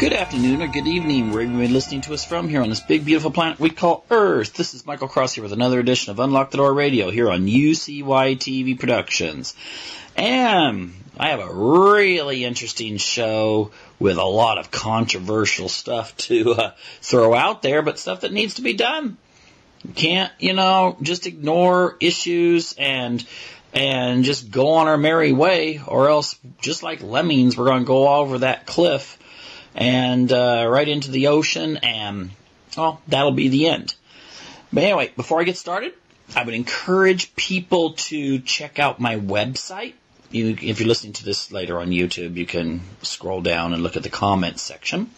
Good afternoon or good evening, wherever you're listening to us from here on this big, beautiful planet we call Earth. This is Michael Cross here with another edition of Unlock the Door Radio here on UCY TV Productions. And I have a really interesting show with a lot of controversial stuff to throw out there, but stuff that needs to be done. You can't, just ignore issues and just go on our merry way, or else, just like lemmings, we're going to go over that cliff and right into the ocean, and, that'll be the end. But anyway, before I get started, I would encourage people to check out my website. If you're listening to this later on YouTube, you can scroll down and look at the comments section.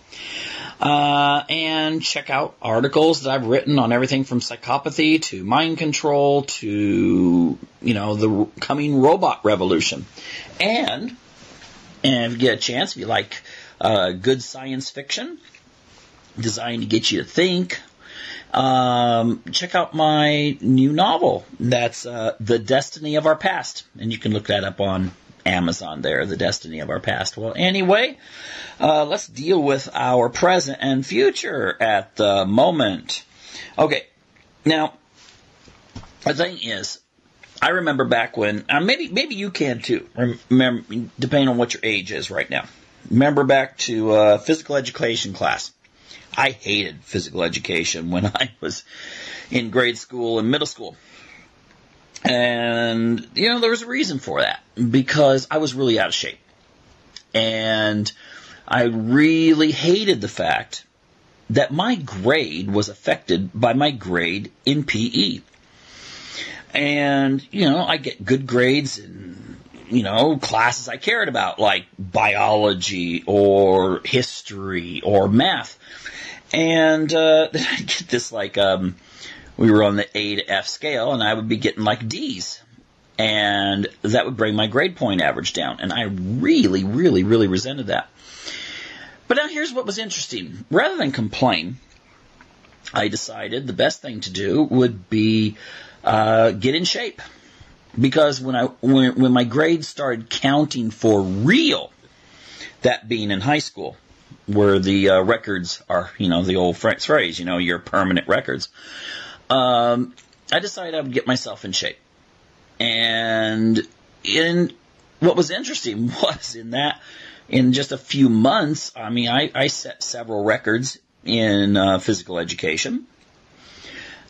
And check out articles that I've written on everything from psychopathy to mind control to, the coming robot revolution. And if you get a chance, if you like good science fiction designed to get you to think, check out my new novel. That's The Destiny of Our Past. And you can look that up on Amazon there, The Destiny of Our Past. Well, anyway, let's deal with our present and future at the moment. Okay, now, the thing is, I remember back when, maybe you can too, remember, depending on what your age is right now. Remember back to physical education class. I hated physical education when I was in grade school and middle school. And, there was a reason for that, because I was really out of shape. And I really hated the fact that my grade was affected by my grade in PE. And, I get good grades in, classes I cared about, like biology or history or math. And then I'd get this, we were on the A to F scale, and I would be getting D's. And that would bring my grade point average down. And I really, really, really resented that. But now here's what was interesting. Rather than complain, I decided the best thing to do would be get in shape. Because when my grades started counting for real, that being in high school, where the records are, the old phrase, your permanent records, I decided I would get myself in shape. And what was interesting was in just a few months, I set several records in physical education.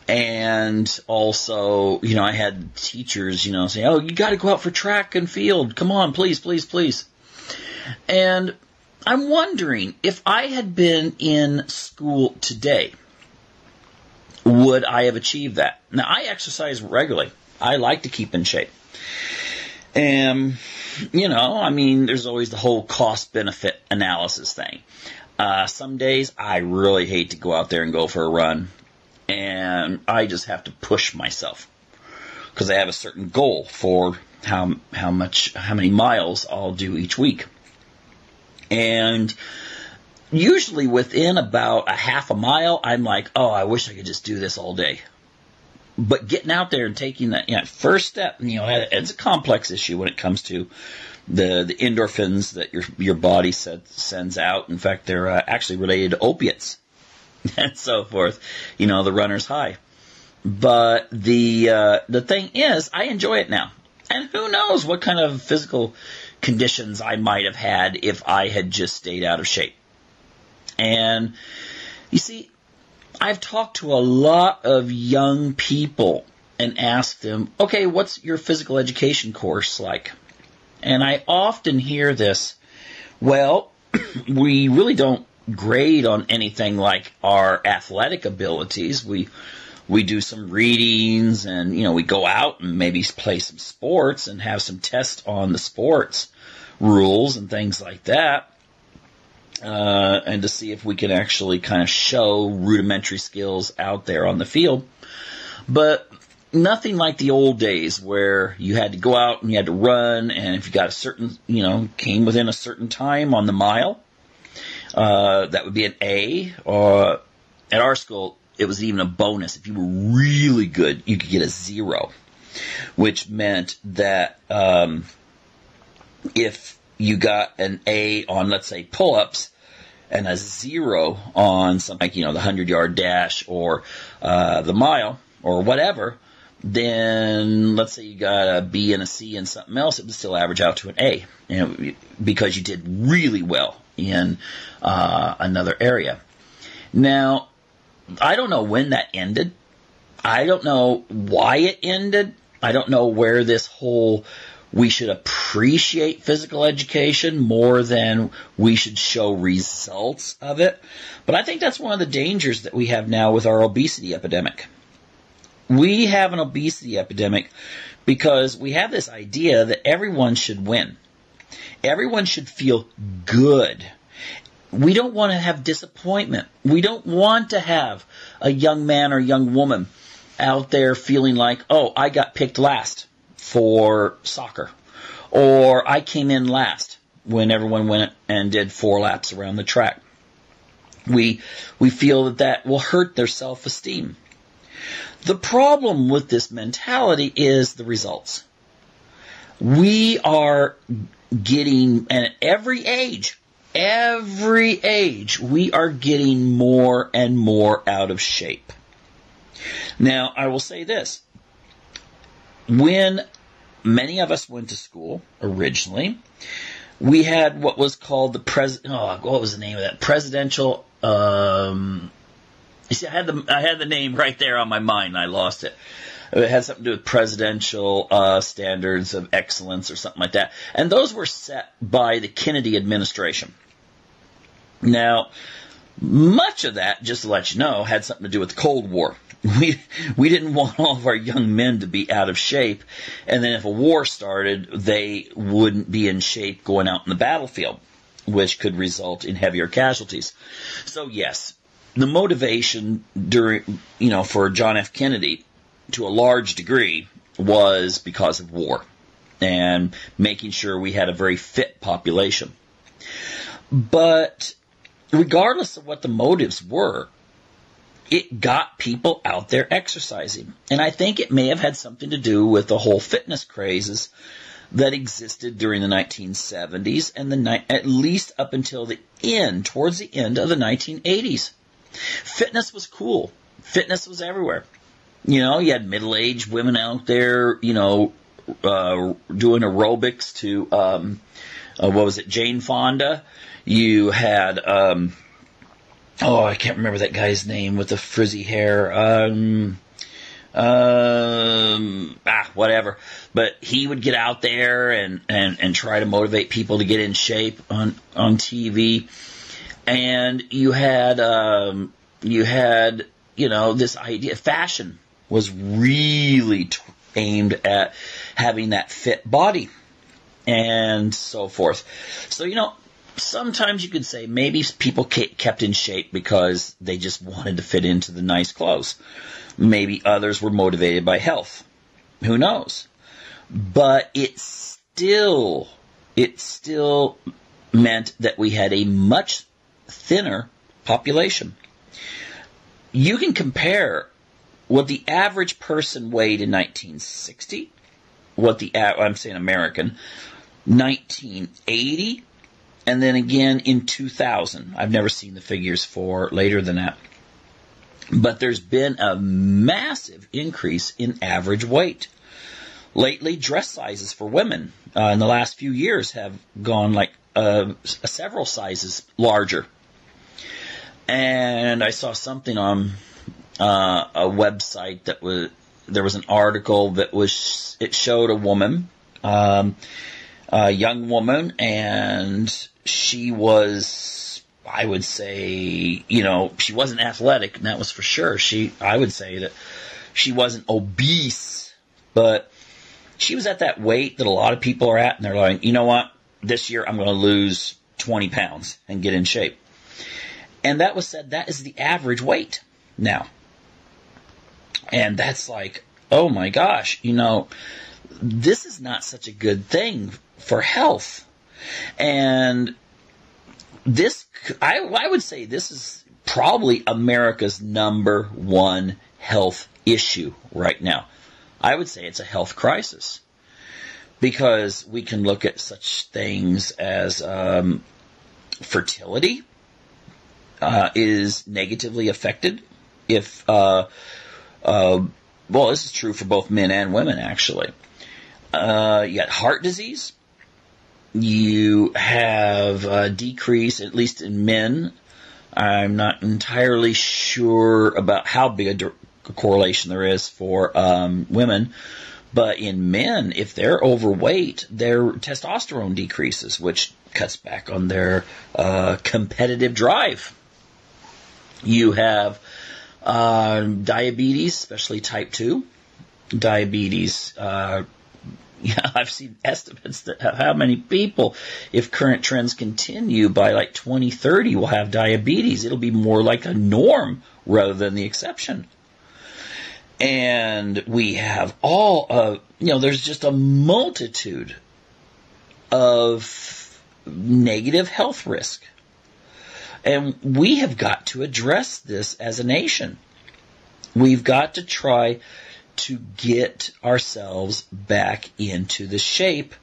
And also, I had teachers, say, oh, you got to go out for track and field. Come on, please, please, please. And I'm wondering, if I had been in school today, would I have achieved that? Now, I exercise regularly. I like to keep in shape. And, there's always the whole cost-benefit analysis thing. Some days I really hate to go out there and go for a run. And I just have to push myself because I have a certain goal for how many miles I'll do each week. And usually within about a half a mile, I'm like, oh, I wish I could just do this all day. But getting out there and taking that first step, it's a complex issue when it comes to the endorphins that your body sends out. In fact, they're actually related to opiates. And so forth, the runner's high. But the thing is, I enjoy it now. And who knows what kind of physical conditions I might have had if I had just stayed out of shape. And, you see, I've talked to a lot of young people and asked them, okay, what's your physical education course like? And I often hear this, well, we really don't grade on anything like our athletic abilities. We do some readings and, we go out and maybe play some sports and have some tests on the sports rules and things like that. And to see if we can actually kind of show rudimentary skills out there on the field. But nothing like the old days where you had to go out and you had to run, and if you got a certain, came within a certain time on the mile, that would be an A. Or at our school, it was even a bonus. If you were really good, you could get a 0, which meant that if you got an A on, let's say, pull-ups, and a 0 on something like, the 100-yard dash or the mile or whatever, then let's say you got a B and a C and something else, it would still average out to an A, because you did really well in another area. Now, I don't know when that ended. I don't know why it ended. I don't know where this whole we should appreciate physical education more than we should show results of it. But I think that's one of the dangers that we have now with our obesity epidemic. We have an obesity epidemic because we have this idea that everyone should win. Everyone should feel good. We don't want to have disappointment. We don't want to have a young man or young woman out there feeling like, oh, I got picked last for soccer, or I came in last when everyone went and did 4 laps around the track. We feel that will hurt their self-esteem. The problem with this mentality is the results. We are getting, and at every age, we are getting more and more out of shape. Now, I will say this. When many of us went to school originally, we had what was called the what was the name of that? Presidential, you see, I had the name right there on my mind, and I lost it. It had something to do with presidential standards of excellence or something like that. And those were set by the Kennedy administration. Now, much of that, just to let you know, had something to do with the Cold War. We didn't want all of our young men to be out of shape, and then if a war started, they wouldn't be in shape going out in the battlefield, which could result in heavier casualties. So yes, the motivation for John F. Kennedy, to a large degree, was because of war and making sure we had a very fit population. But regardless of what the motives were, it got people out there exercising. And I think it may have had something to do with the whole fitness crazes that existed during the 1970s and at least up until towards the end of the 1980s. Fitness was cool. Fitness was everywhere. You had middle-aged women out there, doing aerobics to, Jane Fonda. You had, I can't remember that guy's name with the frizzy hair. Whatever. But he would get out there and try to motivate people to get in shape on TV. And you had this idea. Fashion was really aimed at having that fit body and so forth. So, sometimes you could say maybe people kept in shape because they just wanted to fit into the nice clothes. Maybe others were motivated by health. Who knows? But it still meant that we had a much thinner population. You can compare what the average person weighed in 1960, I'm saying American, 1980, and then again in 2000. I've never seen the figures for later than that. But there's been a massive increase in average weight. Lately, dress sizes for women in the last few years have gone several sizes larger. And I saw something on a website there was an article that it showed a woman, a young woman, and she was, I would say, she wasn't athletic, and that was for sure. I would say that she wasn't obese, but she was at that weight that a lot of people are at, and they're like, you know what, this year I'm going to lose 20 pounds and get in shape. And that was said, that is the average weight now. And that's like, oh my gosh, this is not such a good thing for health. And I would say this is probably America's #1 health issue right now. I would say it's a health crisis. Because we can look at such things as fertility. is negatively affected if, this is true for both men and women, actually. You got heart disease. You have a decrease, at least in men. I'm not entirely sure about how big a correlation there is for women. But in men, if they're overweight, their testosterone decreases, which cuts back on their competitive drive. You have diabetes, especially type 2 diabetes. I've seen estimates that how many people, if current trends continue, by like 2030 will have diabetes. It'll be more like a norm rather than the exception. And we have all of, there's just a multitude of negative health risk. And we have got to address this as a nation. We've got to try to get ourselves back into the shape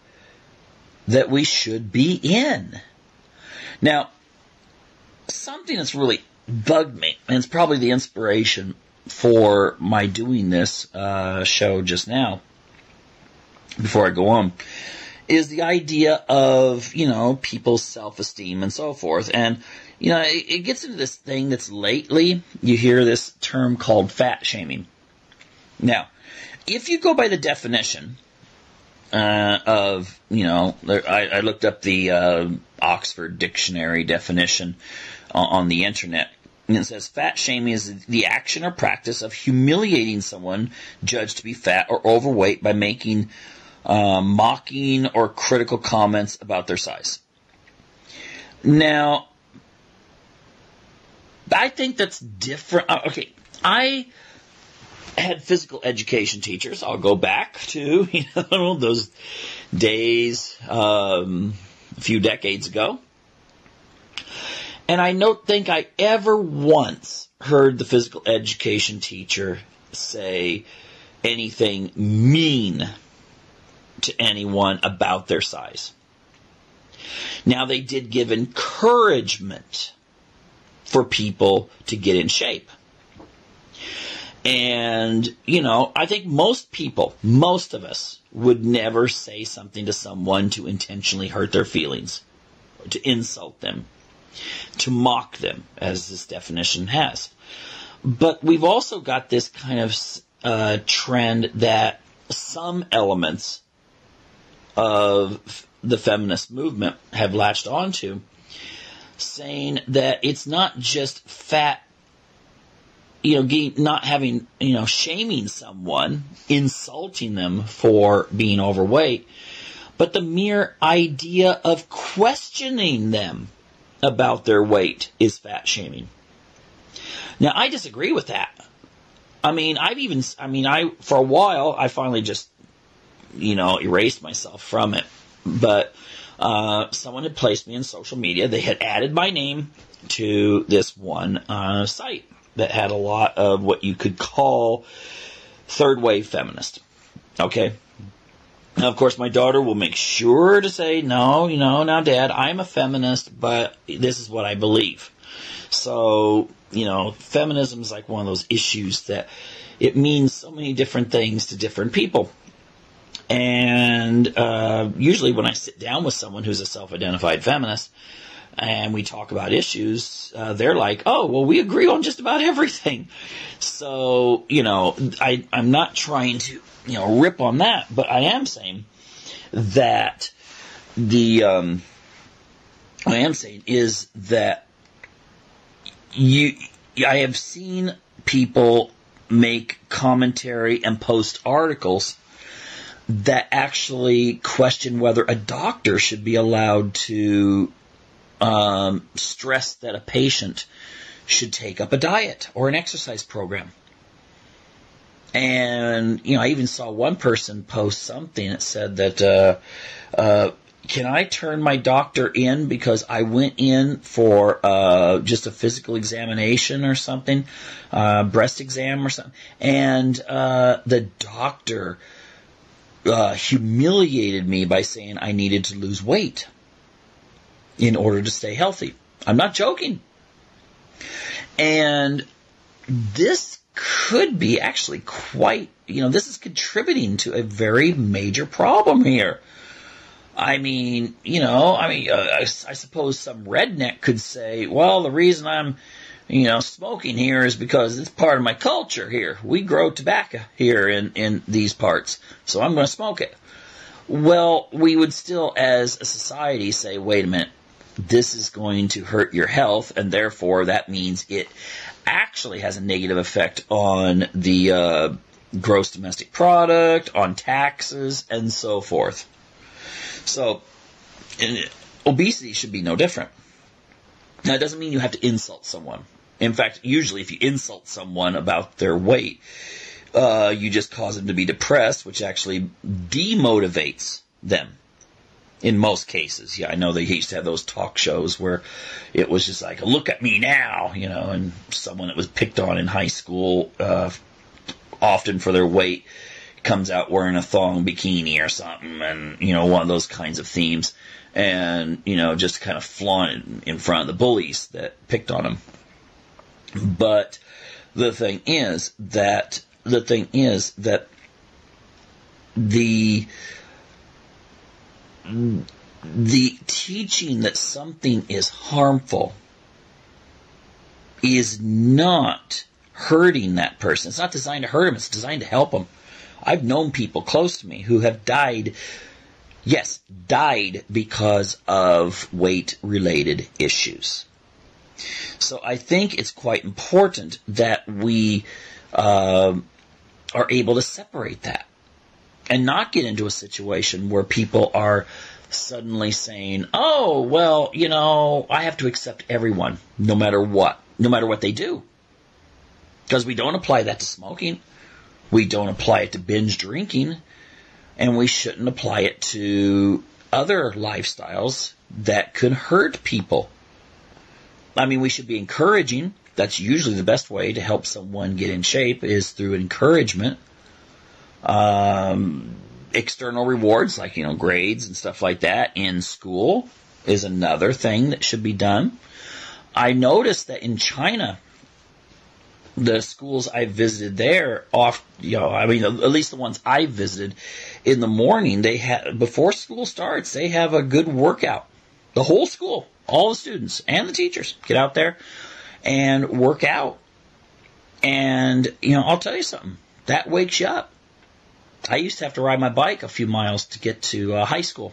that we should be in. Now, something that's really bugged me, and it's probably the inspiration for my doing this show just now, before I go on, is the idea of, people's self-esteem and so forth. And, it gets into this thing that's lately, you hear this term called fat shaming. Now, if you go by the definition of, I looked up the Oxford Dictionary definition on the internet, and it says fat shaming is the action or practice of humiliating someone judged to be fat or overweight by making mocking or critical comments about their size. Now, I think that's different. Okay, I had physical education teachers. I'll go back to those days a few decades ago. And I don't think I ever once heard the physical education teacher say anything mean to anyone about their size. Now, they did give encouragement for people to get in shape. And, I think most of us would never say something to someone to intentionally hurt their feelings, or to insult them, to mock them, as this definition has. But we've also got this kind of trend that some elements of the feminist movement have latched onto, saying that it's not just fat, not having, shaming someone, insulting them for being overweight, but the mere idea of questioning them about their weight is fat shaming. Now, I disagree with that. For a while, I finally just, erased myself from it. But someone had placed me in social media. They had added my name to this one site that had a lot of what you could call third wave feminist. Okay? Now, of course, my daughter will make sure to say, no, now, Dad, I'm a feminist, but this is what I believe. So, feminism is like one of those issues that it means so many different things to different people. And usually when I sit down with someone who's a self-identified feminist and we talk about issues, they're like, oh, well, we agree on just about everything. So, I'm not trying to, rip on that, but I am saying that I have seen people make commentary and post articles that actually question whether a doctor should be allowed to stress that a patient should take up a diet or an exercise program. And, I even saw one person post something that said that, can I turn my doctor in because I went in for just a physical examination or something, breast exam or something, and the doctor humiliated me by saying I needed to lose weight in order to stay healthy. I'm not joking. And this could be actually quite, this is contributing to a very major problem here. I suppose some redneck could say, well, the reason I'm, smoking here is because it's part of my culture here. We grow tobacco here in these parts, so I'm going to smoke it. Well, we would still, as a society, say, wait a minute, this is going to hurt your health, and therefore that means it actually has a negative effect on the gross domestic product, on taxes, and so forth. So, obesity should be no different. Now, it doesn't mean you have to insult someone. In fact, usually if you insult someone about their weight, you just cause them to be depressed, which actually demotivates them in most cases. Yeah, I know they used to have those talk shows where it was just like, look at me now, and someone that was picked on in high school, often for their weight, comes out wearing a thong bikini or something, and, one of those kinds of themes, and, just kind of flaunt it in front of the bullies that picked on him. But the thing is that the teaching that something is harmful is not hurting that person. It's not designed to hurt them. It's designed to help them. I've known people close to me who have died because of weight-related issues. So I think it's quite important that we are able to separate that and not get into a situation where people are suddenly saying, oh, well, I have to accept everyone, no matter what they do. Because we don't apply that to smoking. We don't apply it to binge drinking. And we shouldn't apply it to other lifestyles that could hurt people. We should be encouraging. That's usually the best way to help someone get in shape is through encouragement. External rewards like, grades and stuff like that in school is another thing that should be done. I noticed that in China, the schools I visited there, at least the ones I visited, in the morning, before school starts, they have a good workout. The whole school, all the students and the teachers get out there and work out. And, I'll tell you something, that wakes you up. I used to have to ride my bike a few miles to get to high school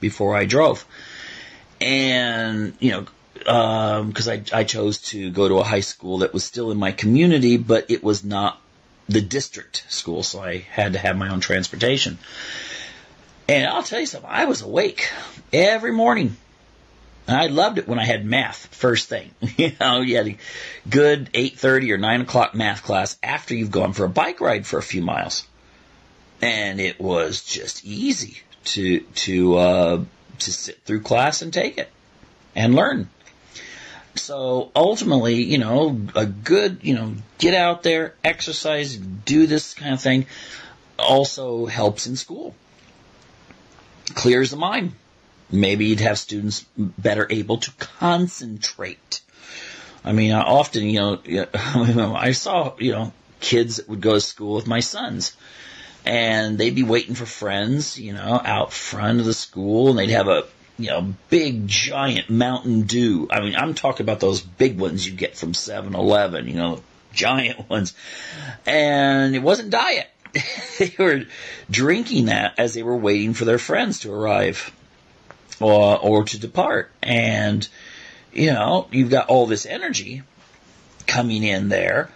before I drove. And, because I chose to go to a high school that was still in my community, but it was not the district school, so I had to have my own transportation. And I'll tell you something, I was awake every morning. And I loved it when I had math first thing. You had a good 8:30 or 9 o'clock math class after you've gone for a bike ride for a few miles. And it was just easy to sit through class and take it and learn. So ultimately, a good, get out there, exercise, do this kind of thing also helps in school. Clears the mind. Maybe you'd have students better able to concentrate. Often, I saw, kids that would go to school with my sons. And they'd be waiting for friends, out front of the school. And they'd have a, big, giant Mountain Dew. I'm talking about those big ones you get from 7-Eleven, giant ones. And it wasn't diet. They were drinking that as they were waiting for their friends to arrive or to depart. And, you've got all this energy coming in there.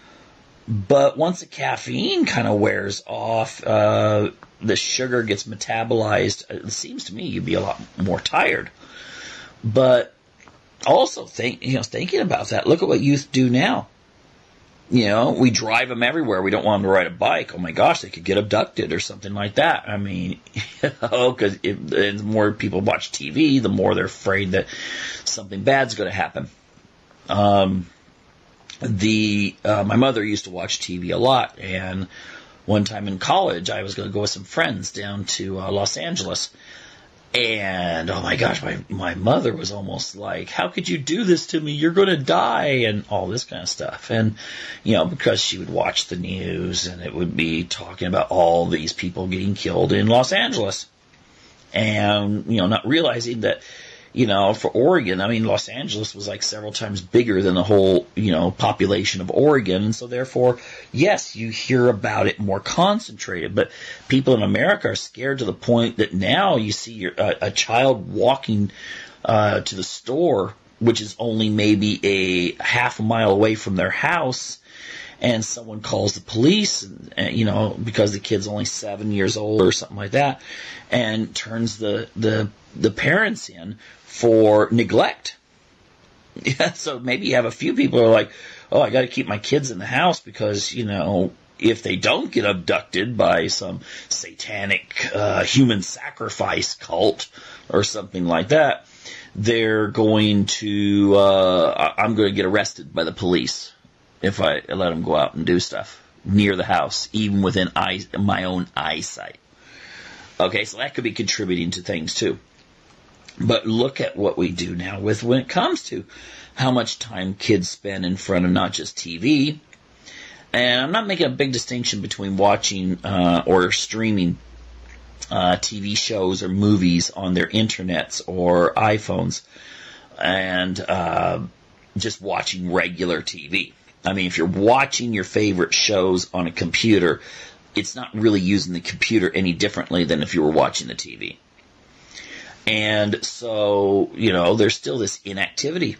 But once the caffeine kind of wears off, the sugar gets metabolized. It seems to me you'd be a lot more tired. But also thinking about that, look at what youth do now. We drive them everywhere. We don't want them to ride a bike. Oh my gosh, they could get abducted or something like that. Because the more people watch TV, the more they're afraid that something bad's going to happen. My mother used to watch TV a lot, and one time in college, I was going to go with some friends down to Los Angeles, And, oh my gosh, my mother was almost like, how could you do this to me? You're going to die, and all this kind of stuff. And, because she would watch the news, and it would be talking about all these people getting killed in Los Angeles. And, not realizing that, for Oregon, Los Angeles was like several times bigger than the whole, population of Oregon. And so therefore, yes, you hear about it more concentrated, but people in America are scared to the point that now you see a child walking to the store, which is only maybe a half a mile away from their house, and someone calls the police, because the kid's only 7 years old or something like that, and turns the parents in for neglect. Yeah, so maybe you have a few people who are like, oh, I got to keep my kids in the house because, if they don't get abducted by some satanic human sacrifice cult or something like that, they're going to, I'm going to get arrested by the police if I let them go out and do stuff near the house, even within my own eyesight. Okay, so that could be contributing to things too. But look at what we do now when it comes to how much time kids spend in front of not just TV. And I'm not making a big distinction between watching or streaming TV shows or movies on their internets or iPhones and just watching regular TV. If you're watching your favorite shows on a computer, it's not really using the computer any differently than if you were watching the TV. And so, there's still this inactivity.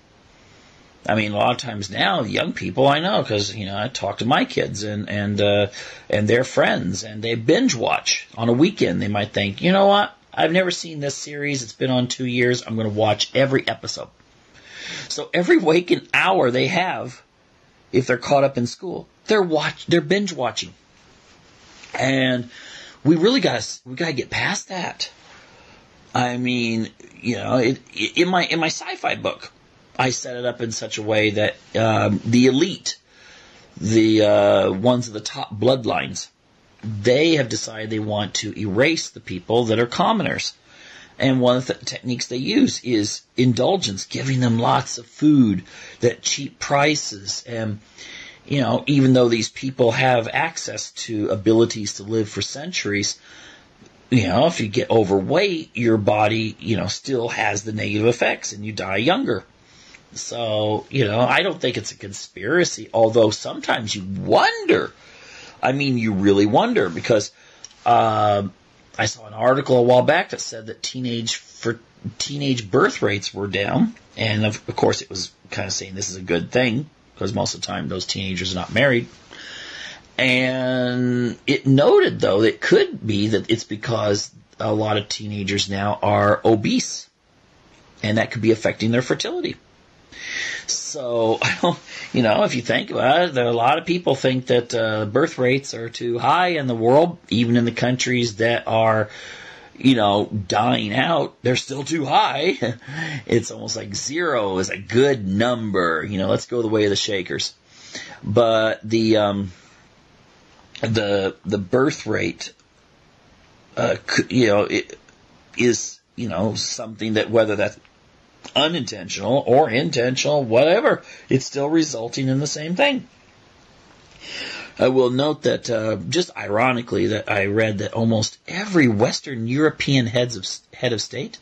A lot of times now, young people, I know, because, I talk to my kids and their friends, and they binge watch on a weekend. They might think, you know what, I've never seen this series. It's been on 2 years. I'm going to watch every episode. So every waking hour they have, if they're caught up in school, they're binge watching. And we really got to get past that. In my sci-fi book, I set it up in such a way that the elite, the ones of the top bloodlines, they have decided they want to erase the people that are commoners. And one of the techniques they use is indulgence, giving them lots of food at cheap prices. And, even though these people have access to abilities to live for centuries, if you get overweight, your body, still has the negative effects and you die younger. So, I don't think it's a conspiracy, although sometimes you wonder. You really wonder because I saw an article a while back that said that teenage birth rates were down. And of course it was kind of saying this is a good thing because most of the time those teenagers are not married. And it noted, though, it could be that it's because a lot of teenagers now are obese, and that could be affecting their fertility. So, if you think about it, there are a lot of people think that birth rates are too high in the world, even in the countries that are, dying out, they're still too high. It's almost like 0 is a good number. Let's go the way of the Shakers. But the birth rate, it is, something that whether that's unintentional or intentional, whatever, it's still resulting in the same thing. I will note that, just ironically, that I read that almost every Western European head of state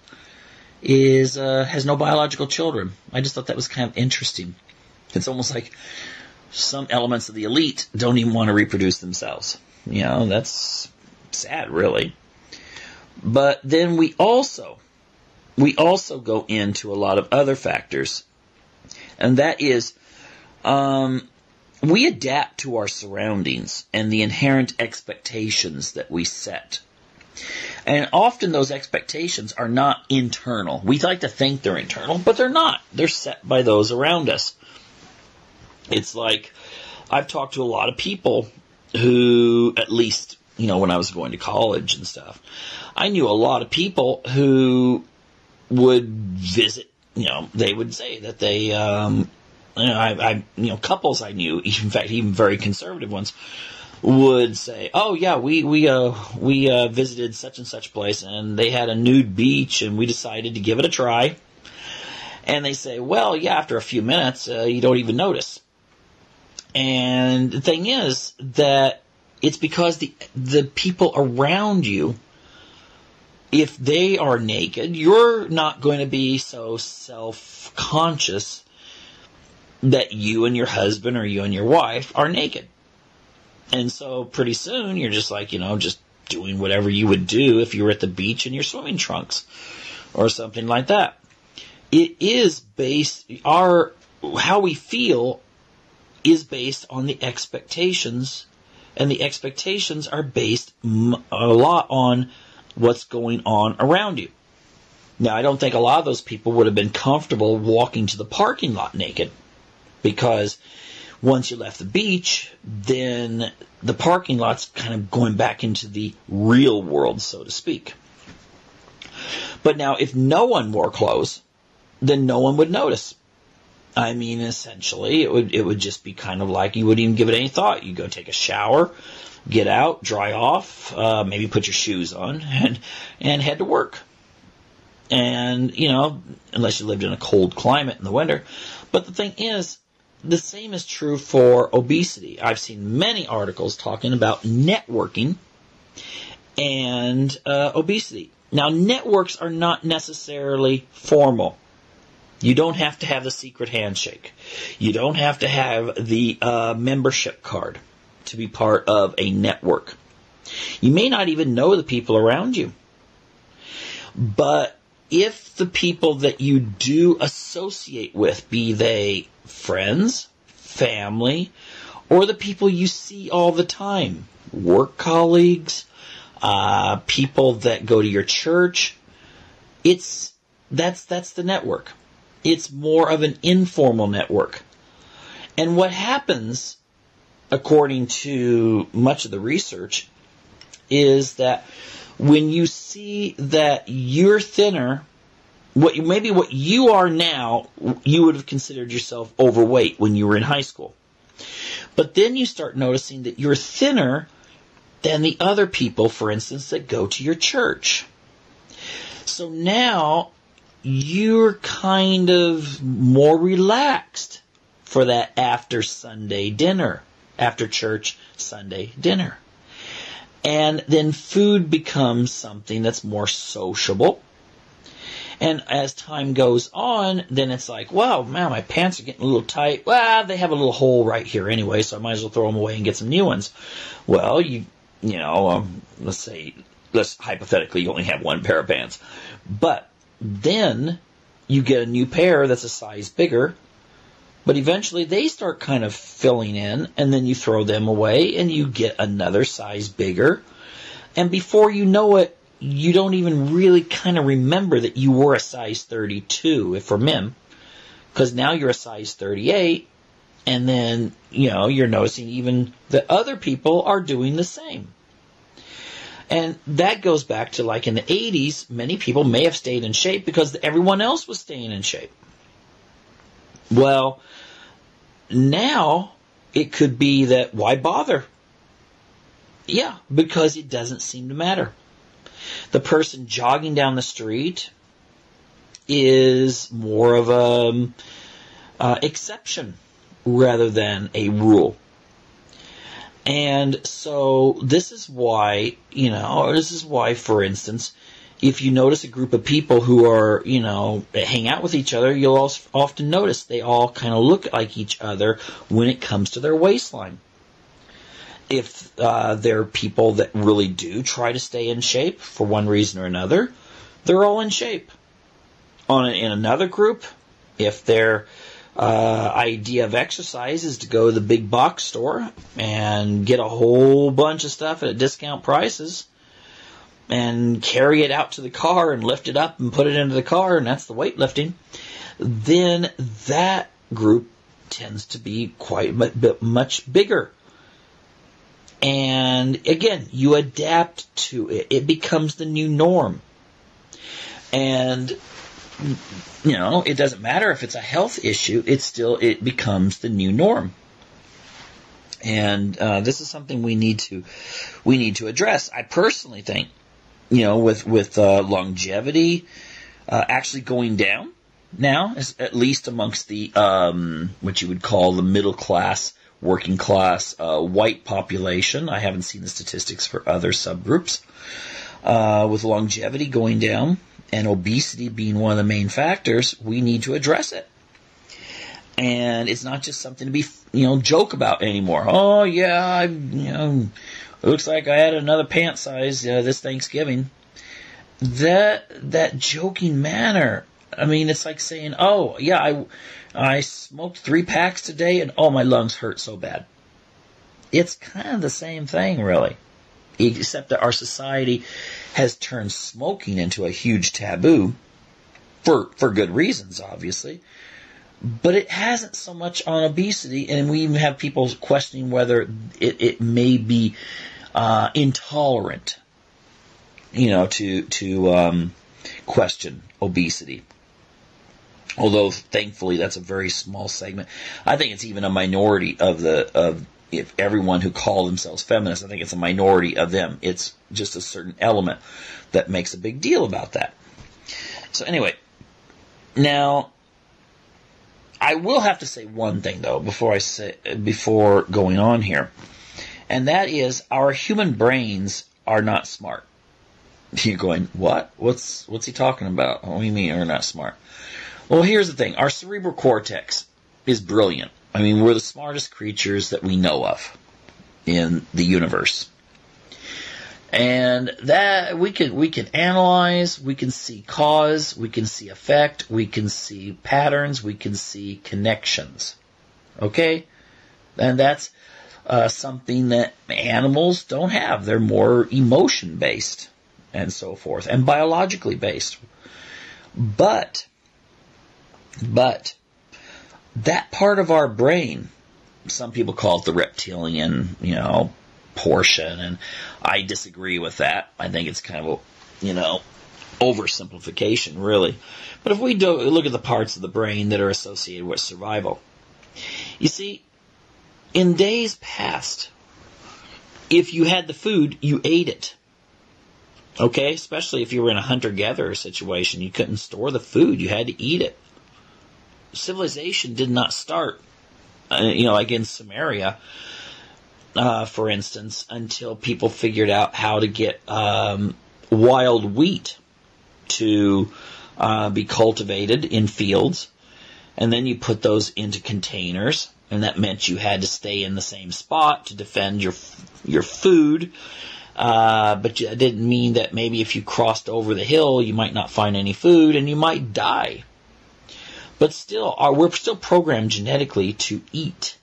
has no biological children. I just thought that was kind of interesting. It's almost like some elements of the elite don't even want to reproduce themselves. That's sad, really. But then we also go into a lot of other factors, and that is we adapt to our surroundings and the inherent expectations that we set. And often those expectations are not internal. We like to think they're internal, but they're not. They're set by those around us. It's like I've talked to a lot of people who, at least, when I was going to college and stuff, I knew a lot of people who would visit, they would say that they, couples I knew, in fact, even very conservative ones, would say, "Oh yeah, we visited such and such place, and they had a nude beach, and we decided to give it a try." And they say, "Well, yeah, after a few minutes, you don't even notice." And the thing is that it's because the people around you, if they are naked, you're not going to be so self-conscious that you and your husband or you and your wife are naked. And so pretty soon you're just like, just doing whatever you would do if you were at the beach in your swimming trunks or something like that. It is how we feel is based on the expectations, and the expectations are based a lot on what's going on around you. Now, I don't think a lot of those people would have been comfortable walking to the parking lot naked, because once you left the beach, then the parking lot's kind of going back into the real world, so to speak. But now, if no one wore clothes, then no one would notice. I mean, essentially, it would just be kind of like you wouldn't even give it any thought. You go take a shower, get out, dry off, maybe put your shoes on, and head to work. And, unless you lived in a cold climate in the winter. But the thing is, the same is true for obesity. I've seen many articles talking about networking and obesity. Now, networks are not necessarily formal. You don't have to have the secret handshake. You don't have to have the membership card to be part of a network. You may not even know the people around you. But if the people that you do associate with, be they friends, family, or the people you see all the time, work colleagues, people that go to your church, that's the network. It's more of an informal network. And what happens, according to much of the research, is that when you see that you're thinner, what you are now, you would have considered yourself overweight when you were in high school. But then you start noticing that you're thinner than the other people, for instance, that go to your church. So now you're kind of more relaxed for that after church Sunday dinner. And then food becomes something that's more sociable. And as time goes on, then it's like, wow, man, my pants are getting a little tight. Well, they have a little hole right here anyway, so I might as well throw them away and get some new ones. Well, let's hypothetically you only have one pair of pants. But then you get a new pair that's a size bigger, but eventually they start kind of filling in, and then you throw them away and you get another size bigger. And before you know it, you don't even really kind of remember that you were a size 32 if for men, because now you're a size 38, and then, you're noticing even that other people are doing the same. And that goes back to, like, in the 80s, many people may have stayed in shape because everyone else was staying in shape. Well, now it could be that why bother? Yeah, because it doesn't seem to matter. The person jogging down the street is more of an exception rather than a rule. And so this is why, for instance, if you notice a group of people who are, hang out with each other, you'll often notice they all kind of look like each other when it comes to their waistline. If they're people that really do try to stay in shape for one reason or another, they're all in shape. In another group, if their idea of exercise is to go to the big box store and get a whole bunch of stuff at discount prices and carry it out to the car and lift it up and put it into the car, and that's the weightlifting, then that group tends to be quite much bigger. And again, you adapt to it. It becomes the new norm. And it doesn't matter if it's a health issue, it becomes the new norm. And this is something we need to address. I personally think, with longevity actually going down now, at least amongst the what you would call the middle class, working class white population. I haven't seen the statistics for other subgroups. With longevity going down and obesity being one of the main factors, we need to address it. And it's not just something to be, joke about anymore. Oh yeah, it looks like I had another pant size this Thanksgiving. That joking manner. I mean, it's like saying, oh yeah, I smoked 3 packs today, and oh, my lungs hurt so bad. It's kind of the same thing, really, except that our society has turned smoking into a huge taboo for good reasons, obviously. But it hasn't so much on obesity, and we even have people questioning whether it may be intolerant, to question obesity. Although, thankfully, that's a very small segment. I think it's even a minority of if everyone who call themselves feminists. I think it's a minority of them. It's just a certain element that makes a big deal about that. So anyway, now, I will have to say one thing, though, before going on here, and that is our human brains are not smart. You're going, what? What's he talking about? What do you mean we're not smart? Well, here's the thing. Our cerebral cortex is brilliant. I mean, we're the smartest creatures that we know of in the universe. And that we can analyze, we can see cause, we can see effect, we can see patterns, we can see connections. Okay? And that's something that animals don't have. They're more emotion-based and so forth, and biologically based. But that part of our brain, some people call it the reptilian, portion, and I disagree with that. I think it's kind of a, oversimplification, really. But if we look at the parts of the brain that are associated with survival, you see, in days past, if you had the food, you ate it. Okay? Especially if you were in a hunter-gatherer situation, you couldn't store the food. You had to eat it. Civilization did not start, like in Samaria, for instance, until people figured out how to get wild wheat to be cultivated in fields. And then you put those into containers, and that meant you had to stay in the same spot to defend your food. But it didn't mean that maybe if you crossed over the hill, you might not find any food, and you might die. But still, we're still programmed genetically to eat.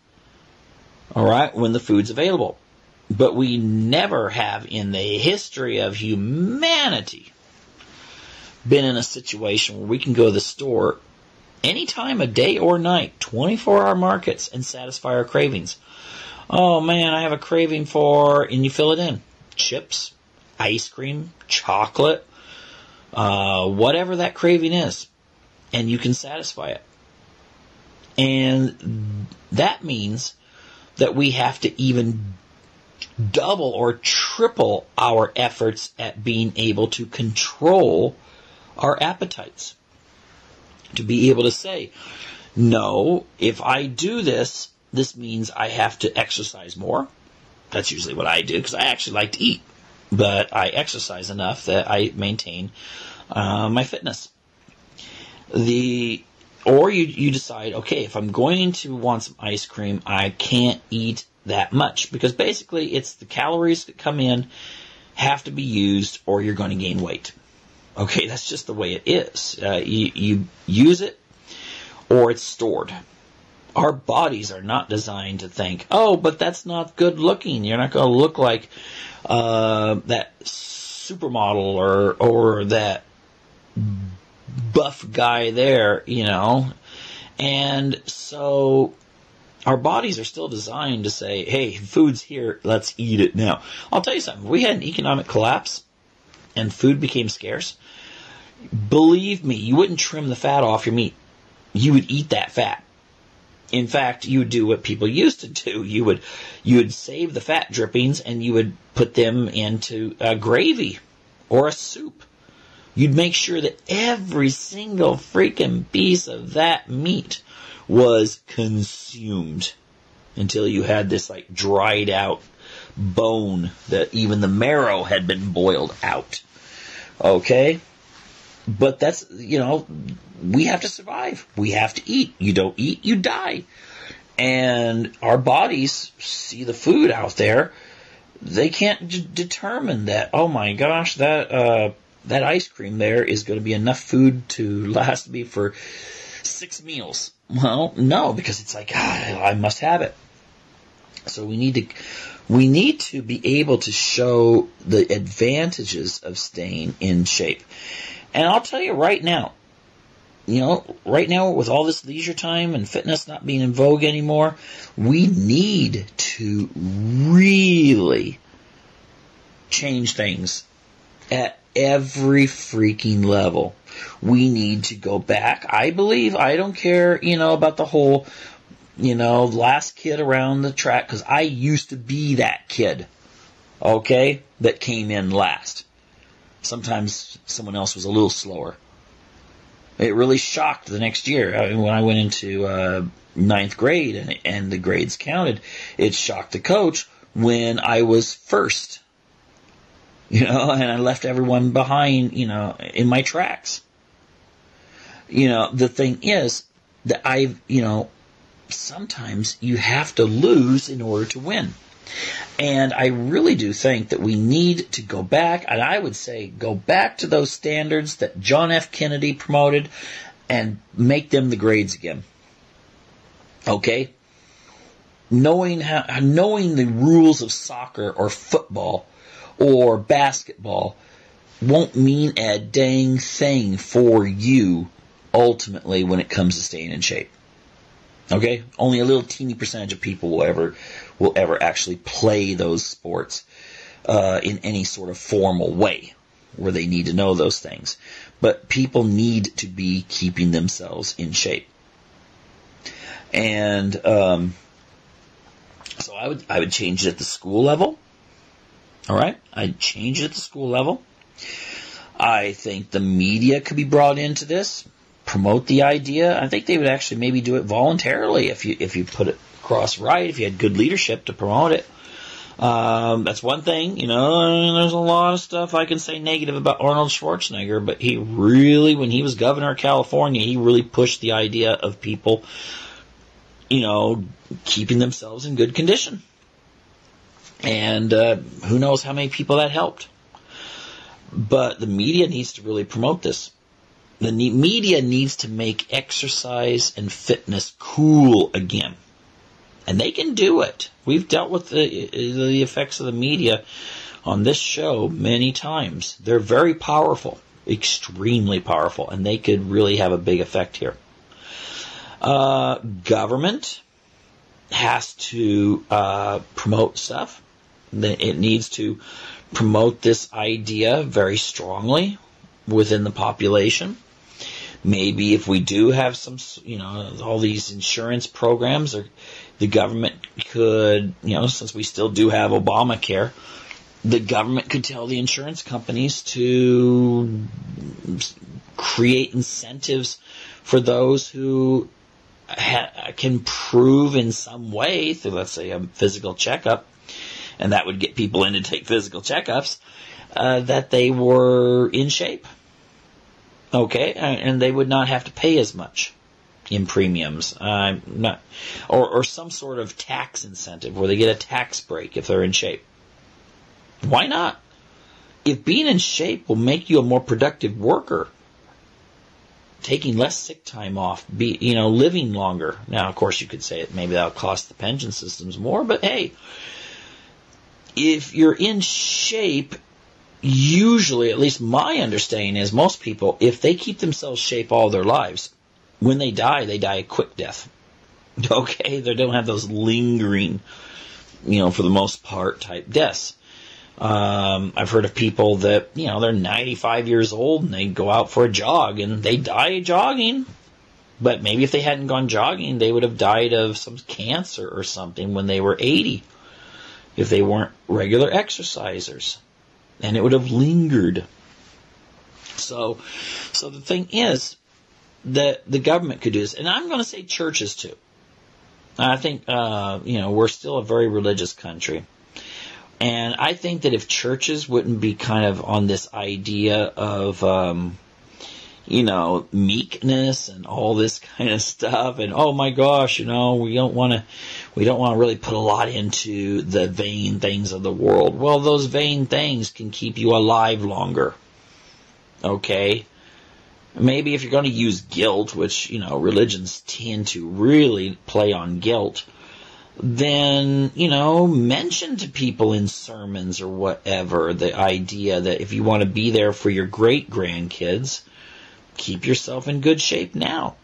All right, when the food's available. But we never have in the history of humanity been in a situation where we can go to the store any time of day or night, 24-hour markets, and satisfy our cravings. Oh man, I have a craving for, and you fill it in. Chips, ice cream, chocolate, whatever that craving is. And you can satisfy it. And that means that we have to even double or triple our efforts at being able to control our appetites. To be able to say, no, if I do this, this means I have to exercise more. That's usually what I do, because I actually like to eat. But I exercise enough that I maintain my fitness. Or you decide, okay, if I'm going to want some ice cream, I can't eat that much, because basically it's the calories that come in have to be used, or you're going to gain weight. Okay, that's just the way it is. You use it, or it's stored. Our bodies are not designed to think, oh, but that's not good looking. You're not going to look like that supermodel or that buff guy there, And so our bodies are still designed to say, hey, food's here, let's eat it now. I'll tell you something. If we had an economic collapse and food became scarce, believe me, you wouldn't trim the fat off your meat. You would eat that fat. In fact, you would do what people used to do. You would save the fat drippings and you would put them into a gravy or a soup. You'd make sure that every single freaking piece of that meat was consumed until you had this like dried out bone that even the marrow had been boiled out. Okay? But that's, we have to survive. We have to eat. You don't eat, you die. And our bodies see the food out there. They can't determine that, oh my gosh, that ice cream there is going to be enough food to last me for 6 meals. Well, no, because it's like, I must have it. So we need to be able to show the advantages of staying in shape. And I'll tell you right now, with all this leisure time and fitness not being in vogue anymore, we need to really change things at every freaking level. We need to go back. I don't care, about the whole, last kid around the track, because I used to be that kid, okay, that came in last. Sometimes someone else was a little slower. It really shocked the next year. When I went into 9th grade and the grades counted, it shocked the coach when I was first. And I left everyone behind, in my tracks. The thing is that sometimes you have to lose in order to win. And I really do think that we need to go back, and I would say go back to those standards that John F. Kennedy promoted and make them the grades again. Okay? Knowing the rules of soccer or football or basketball won't mean a dang thing for you ultimately when it comes to staying in shape. Okay? Only a little teeny percentage of people will ever actually play those sports in any sort of formal way where they need to know those things. But people need to be keeping themselves in shape. And so I would change it at the school level. All right? I'd change it at the school level. I think the media could be brought into this, promote the idea. I think they would actually maybe do it voluntarily if you put it across right, if you had good leadership to promote it. That's one thing, there's a lot of stuff I can say negative about Arnold Schwarzenegger, but he really, when he was governor of California, he really pushed the idea of people, keeping themselves in good condition. And who knows how many people that helped. But the media needs to really promote this. The media needs to make exercise and fitness cool again. And they can do it. We've dealt with the effects of the media on this show many times. They're very powerful, extremely powerful, and they could really have a big effect here. Government has to promote stuff. It needs to promote this idea very strongly within the population. Maybe if we do have some, all these insurance programs, or the government could, since we still do have Obamacare, the government could tell the insurance companies to create incentives for those who can prove in some way through, let's say, a physical checkup, and that would get people in to take physical checkups, that they were in shape. Okay, and they would not have to pay as much in premiums, or some sort of tax incentive where they get a tax break if they're in shape. Why not? If being in shape will make you a more productive worker, taking less sick time off, living longer. Now, of course, you could say it maybe that'll cost the pension systems more, but hey, if you're in shape, usually, at least my understanding is, most people, if they keep themselves in shape all their lives, when they die a quick death. Okay? They don't have those lingering, for the most part, type deaths. I've heard of people that, they're 95 years old and they go out for a jog and they die jogging. But maybe if they hadn't gone jogging, they would have died of some cancer or something when they were 80, if they weren't regular exercisers. And it would have lingered. So the thing is that the government could do this. And I'm going to say churches too. I think, we're still a very religious country. And I think that if churches wouldn't be kind of on this idea of, meekness and all this kind of stuff, and oh my gosh, we don't want to really put a lot into the vain things of the world. Well, those vain things can keep you alive longer. Okay? Maybe if you're going to use guilt, which, religions tend to really play on guilt, then, mention to people in sermons or whatever the idea that if you want to be there for your great-grandkids, keep yourself in good shape now.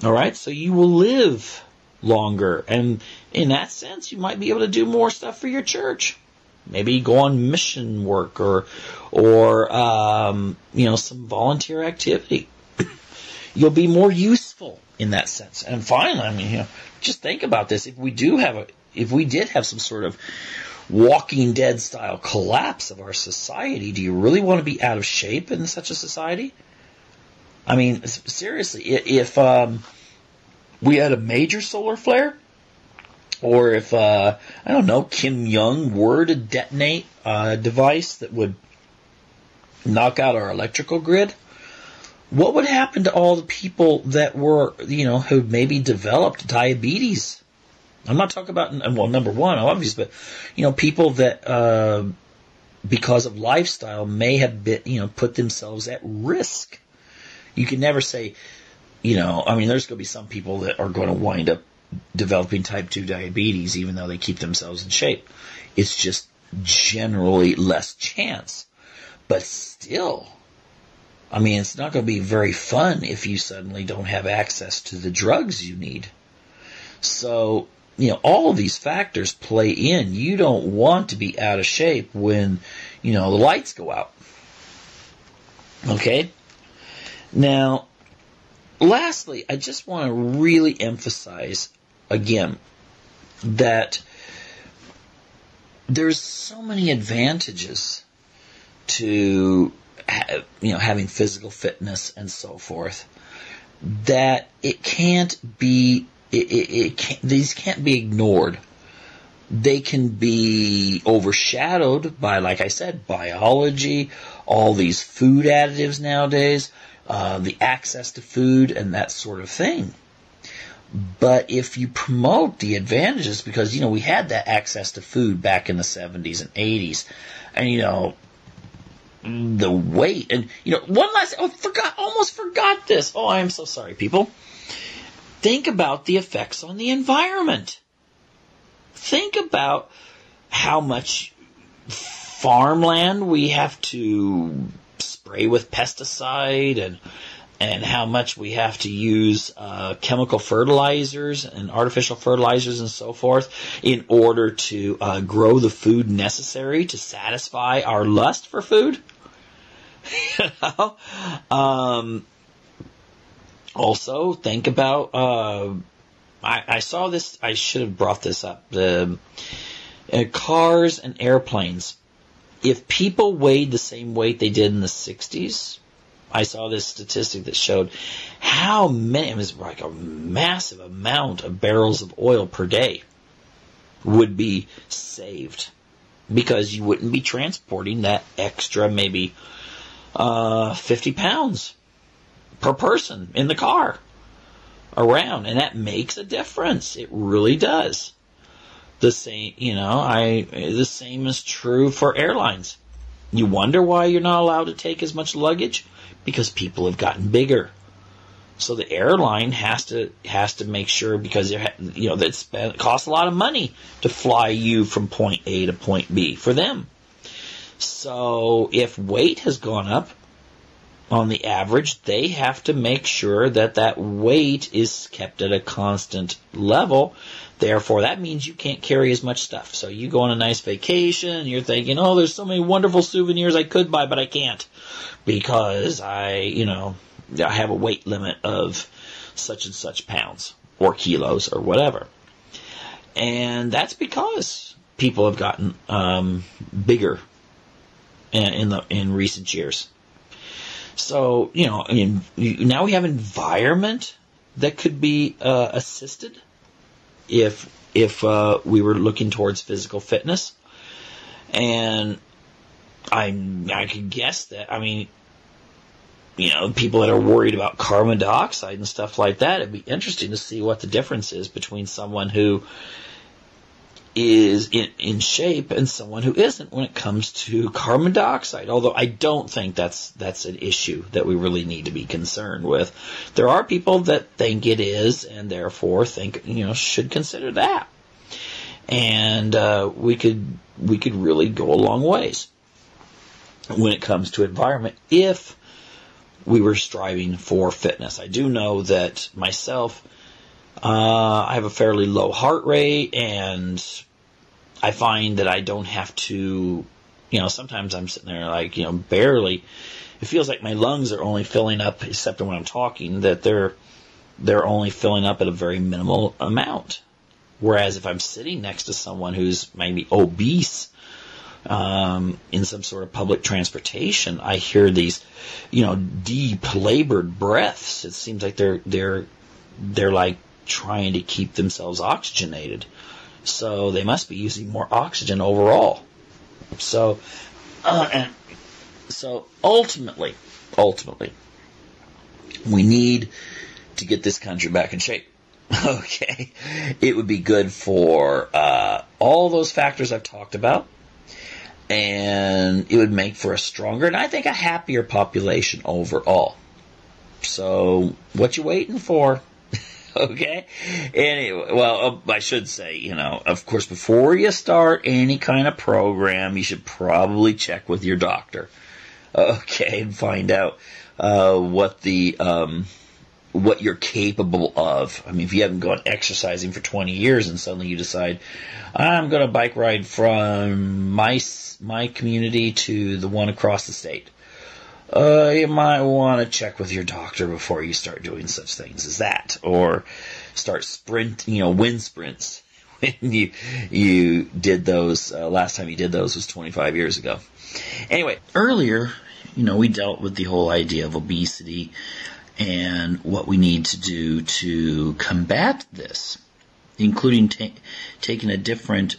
All right? So you will live longer. And in that sense, you might be able to do more stuff for your church. Maybe go on mission work or some volunteer activity. You'll be more useful in that sense. And finally, just think about this. If we did have some sort of Walking Dead style collapse of our society, do you really want to be out of shape in such a society? I mean, seriously, if we had a major solar flare, or if, Kim Jong were to detonate a device that would knock out our electrical grid, what would happen to all the people that were, who maybe developed diabetes? I'm not talking about, number one, obviously, but, people that, because of lifestyle, may have been, put themselves at risk. You can never say, there's going to be some people that are going to wind up developing type 2 diabetes, even though they keep themselves in shape. It's just generally less chance. But still, it's not going to be very fun if you suddenly don't have access to the drugs you need. So, all of these factors play in. You don't want to be out of shape when, the lights go out. Okay? Now, lastly, I just want to really emphasize again that there's so many advantages to having physical fitness and so forth that these can't be ignored. They can be overshadowed by, like I said, biology, all these food additives nowadays, the access to food and that sort of thing. But if you promote the advantages, because, we had that access to food back in the 70s and 80s, and, the weight, and, one last, almost forgot this. Oh, I am so sorry, people. Think about the effects on the environment. Think about how much farmland we have to spray with pesticide and how much we have to use chemical fertilizers and artificial fertilizers and so forth in order to grow the food necessary to satisfy our lust for food. Also, think about, I saw this, I should have brought this up, the cars and airplanes. If people weighed the same weight they did in the 60s, I saw this statistic that showed how many, it was like a massive amount of barrels of oil per day would be saved because you wouldn't be transporting that extra maybe 50 pounds per person in the car around, and that makes a difference. It really does. The same, the same is true for airlines. You wonder why you're not allowed to take as much luggage? Because people have gotten bigger. So the airline has to make sure, because it costs a lot of money to fly you from point A to point B for them. So if weight has gone up on the average, they have to make sure that weight is kept at a constant level. Therefore, that means you can't carry as much stuff. So you go on a nice vacation, and you're thinking, there's so many wonderful souvenirs I could buy, but I can't because I have a weight limit of such and such pounds or kilos or whatever. And that's because people have gotten bigger in recent years. So, now we have environment that could be assisted if we were looking towards physical fitness. And I could guess that, people that are worried about carbon dioxide and stuff like that, it'd be interesting to see what the difference is between someone who is in shape and someone who isn't when it comes to carbon dioxide. Although I don't think that's an issue that we really need to be concerned with. There are people that think it is, and therefore think, should consider that. And we could really go a long ways when it comes to environment if we were striving for fitness. I do know that myself, I have a fairly low heart rate, and I find that I don't have to, sometimes I'm sitting there barely. It feels like my lungs are only filling up, except when I'm talking, that they're only filling up at a very minimal amount. Whereas if I'm sitting next to someone who's maybe obese, in some sort of public transportation, I hear these, deep, labored breaths. It seems like they're like trying to keep themselves oxygenated. So they must be using more oxygen overall. So ultimately, we need to get this country back in shape. Okay, it would be good for all those factors I've talked about. And it would make for a stronger and I think a happier population overall. So, what you waiting for? Okay? Anyway, well, I should say, of course, before you start any kind of program, you should probably check with your doctor. Okay, and find out what you're capable of. If you haven't gone exercising for 20 years and suddenly you decide, I'm going to bike ride from my community to the one across the state, you might want to check with your doctor before you start doing such things as that, or start wind sprints. When you did those, last time you did those was 25 years ago. Anyway, earlier, we dealt with the whole idea of obesity and what we need to do to combat this, including taking a different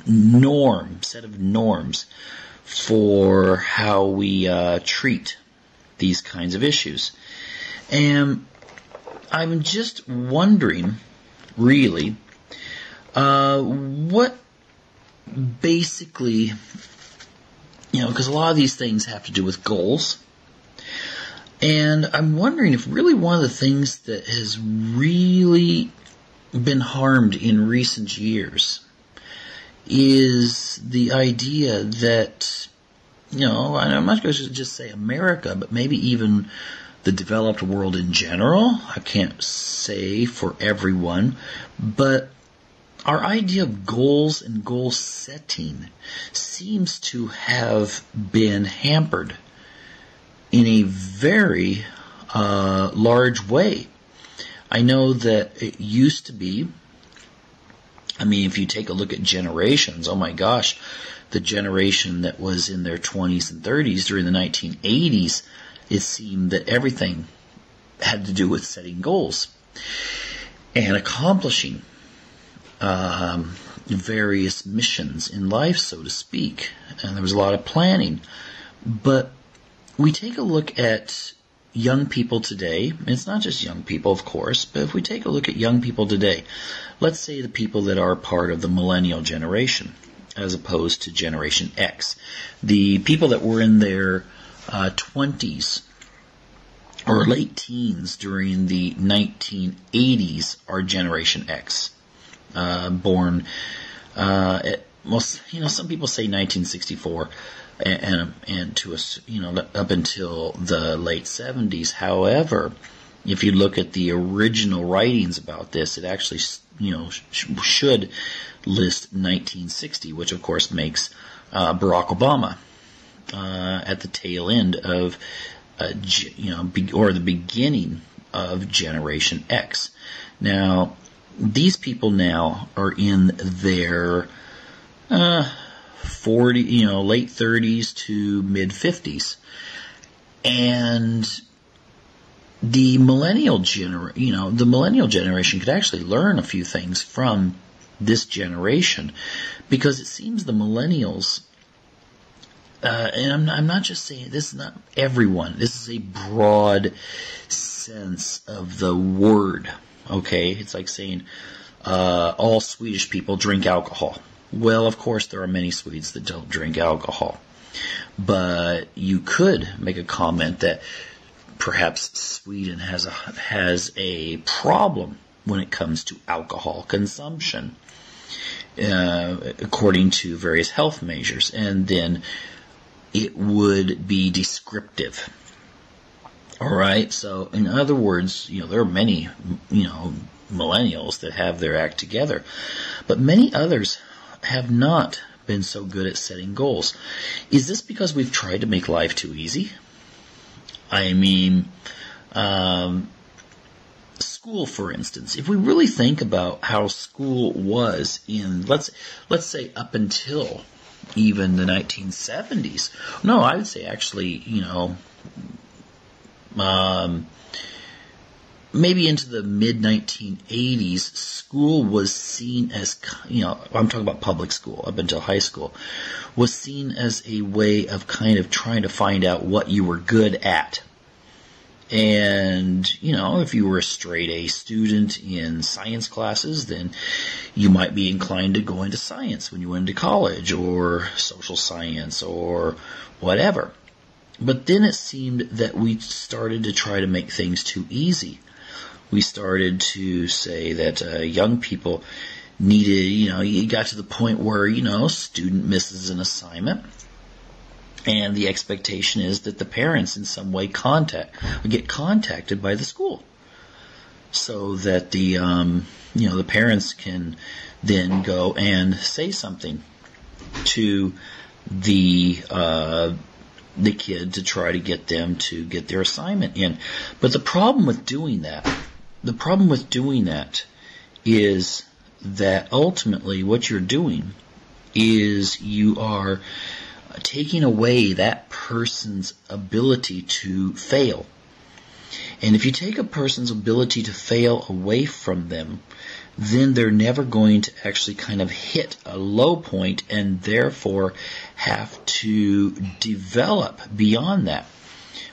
set of norms for how we treat these kinds of issues. And I'm just wondering, really, what basically, because a lot of these things have to do with goals. And I'm wondering if really one of the things that has really been harmed in recent years is the idea that, I'm not going to just say America, but maybe even the developed world in general. I can't say for everyone, but our idea of goals and goal setting seems to have been hampered in a very large way. I know that it used to be, if you take a look at generations, oh my gosh, the generation that was in their 20s and 30s during the 1980s, it seemed that everything had to do with setting goals and accomplishing various missions in life, so to speak. And there was a lot of planning. But we take a look at young people today. It's not just young people, of course, but if we take a look at young people today, let's say the people that are part of the millennial generation, as opposed to Generation X. The people that were in their 20s or late teens during the 1980s are Generation X, born some people say 1964 and to us, up until the late 70s. However, if you look at the original writings about this, it actually should list 1960, which of course makes Barack Obama at the tail end of or the beginning of Generation X. Now, these people now are in their 40, late 30s to mid 50s, and the millennial generation could actually learn a few things from this generation, because it seems the millennials, and I'm not just saying this is not everyone. This is a broad sense of the word. Okay, it's like saying all Swedish people drink alcohol. Well, of course, there are many Swedes that don't drink alcohol, but you could make a comment that perhaps Sweden has a problem when it comes to alcohol consumption, according to various health measures, and then it would be descriptive. All right. So, in other words, there are many, millennials that have their act together, but many others have not been so good at setting goals. Is this because we've tried to make life too easy? I mean, school, for instance. If we really think about how school was in, let's say, up until even the 1970s. No, I would say actually, maybe into the mid-1980s, school was seen as, I'm talking about public school up until high school, was seen as a way of kind of trying to find out what you were good at. And, if you were a straight A student in science classes, then you might be inclined to go into science when you went to college, or social science, or whatever. But then it seemed that we started to try to make things too easy. We started to say that young people needed, you got to the point where, student misses an assignment, and the expectation is that the parents in some way get contacted by the school, so that the the parents can then go and say something to the kid to try to get them to get their assignment in. But the problem with doing that is that ultimately what you're doing is you are taking away that person's ability to fail. And if you take a person's ability to fail away from them, then they're never going to actually kind of hit a low point and therefore have to develop beyond that.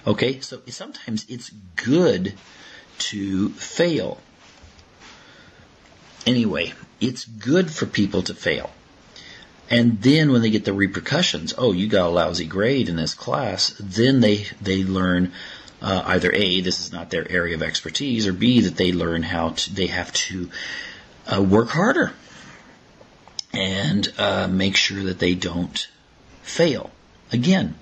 Okay, so sometimes it's good to fail. Anyway, it's good for people to fail. And then when they get the repercussions, you got a lousy grade in this class, then they learn either A, this is not their area of expertise, or B, that they learn they have to work harder and make sure that they don't fail again.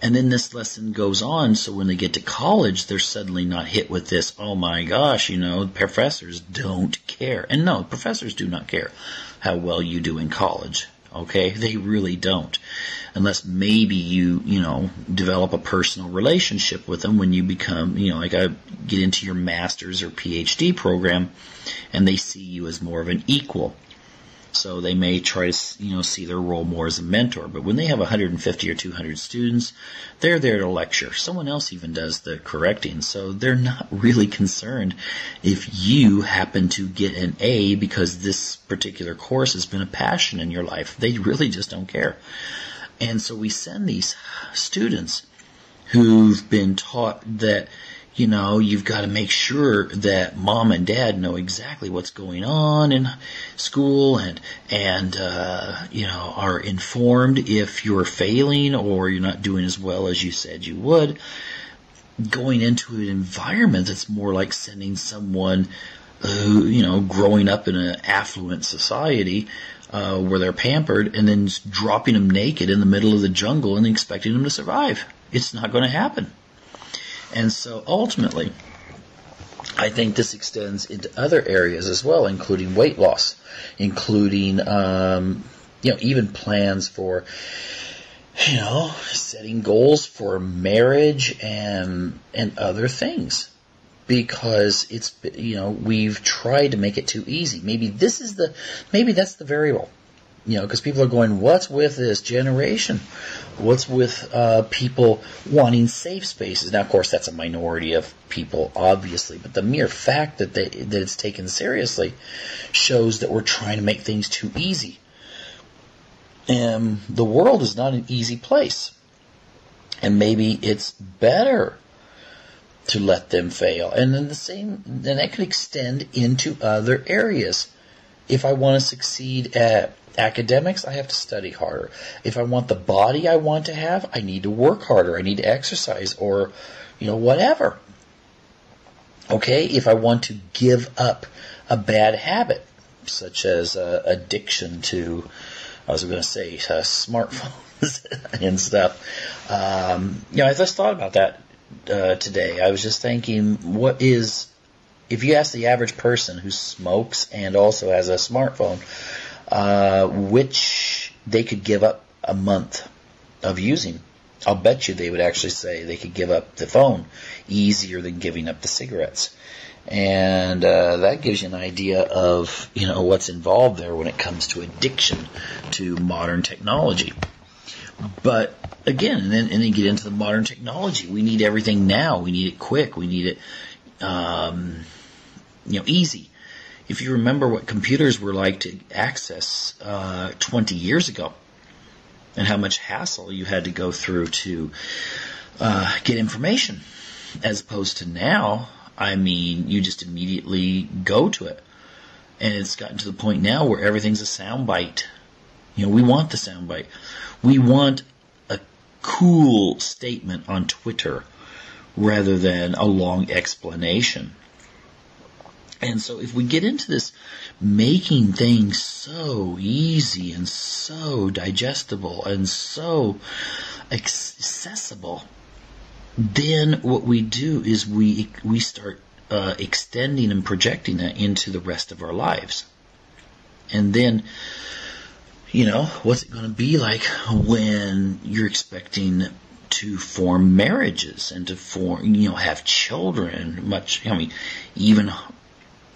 And then this lesson goes on, so when they get to college, they're suddenly not hit with this, oh my gosh, professors don't care. And no, professors do not care how well you do in college. Okay, they really don't, unless maybe you develop a personal relationship with them when you become, like I get into your master's or PhD program, and they see you as more of an equal. So they may try to, see their role more as a mentor. But when they have 150 or 200 students, they're there to lecture. Someone else even does the correcting. So they're not really concerned if you happen to get an A because this particular course has been a passion in your life. They really just don't care. And so we send these students who've been taught that, you've got to make sure that mom and dad know exactly what's going on in school and are informed if you're failing or you're not doing as well as you said you would. Going into an environment that's more like sending someone who, growing up in an affluent society where they're pampered, and then dropping them naked in the middle of the jungle and expecting them to survive. It's not going to happen. And so ultimately, I think this extends into other areas as well, including weight loss, including, even plans for setting goals for marriage and other things. Because it's, we've tried to make it too easy. Maybe that's the variable. Because people are going, what's with this generation? What's with people wanting safe spaces? Now, of course, that's a minority of people, obviously, but the mere fact that it's taken seriously shows that we're trying to make things too easy. And the world is not an easy place. And maybe it's better to let them fail. And then that could extend into other areas. If I want to succeed at academics, I have to study harder. If I want the body I want to have, I need to work harder. I need to exercise or, whatever. Okay? If I want to give up a bad habit, such as addiction to, smartphones and stuff. I just thought about that today. I was just thinking, if you ask the average person who smokes and also has a smartphone, which they could give up a month of using, I'll bet you they would actually say they could give up the phone easier than giving up the cigarettes. And that gives you an idea of what's involved there when it comes to addiction to modern technology. But again, and then you get into the modern technology. We need everything now. We need it quick. We need it easy. If you remember what computers were like to access 20 years ago, and how much hassle you had to go through to get information, as opposed to now, you just immediately go to it. And it's gotten to the point now where everything's a soundbite. We want the soundbite. We want a cool statement on Twitter rather than a long explanation. And so if we get into this making things so easy and so digestible and so accessible, then what we do is we start extending and projecting that into the rest of our lives. And then, what's it going to be like when you're expecting to form marriages and to have children? Even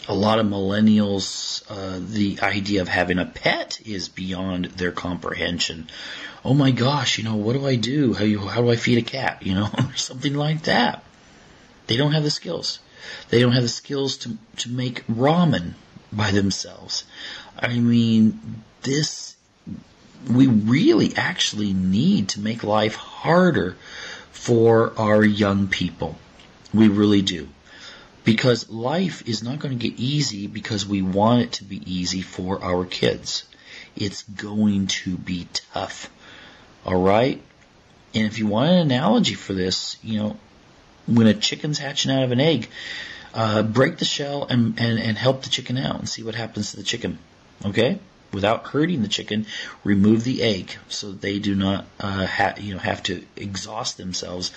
a lot of millennials, the idea of having a pet is beyond their comprehension. Oh my gosh, what do I do? How do I feed a cat? Or something like that. They don't have the skills. They don't have the skills to make ramen by themselves. We really actually need to make life harder for our young people. We really do. Because life is not going to get easy because we want it to be easy for our kids. It's going to be tough. All right? And if you want an analogy for this, when a chicken's hatching out of an egg, break the shell and help the chicken out and see what happens to the chicken. Okay? Without hurting the chicken, remove the egg so they do not have to exhaust themselves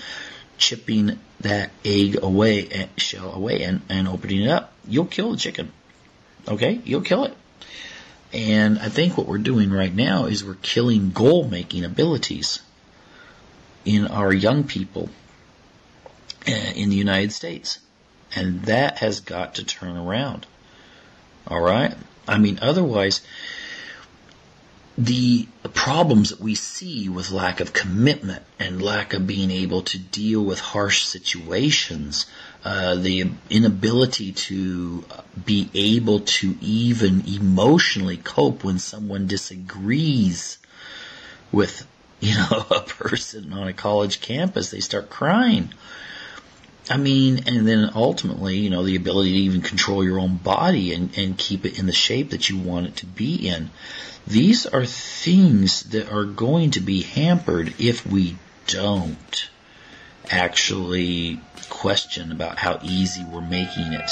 chipping that egg away, shell away, and opening it up. You'll kill the chicken. Okay? You'll kill it. And I think what we're doing right now is we're killing goal-making abilities in our young people in the United States. And that has got to turn around. All right? Otherwise, the problems that we see with lack of commitment and lack of being able to deal with harsh situations, the inability to be able to even emotionally cope when someone disagrees with, a person on a college campus, they start crying. And then ultimately, the ability to even control your own body and keep it in the shape that you want it to be in. These are things that are going to be hampered if we don't actually question about how easy we're making it.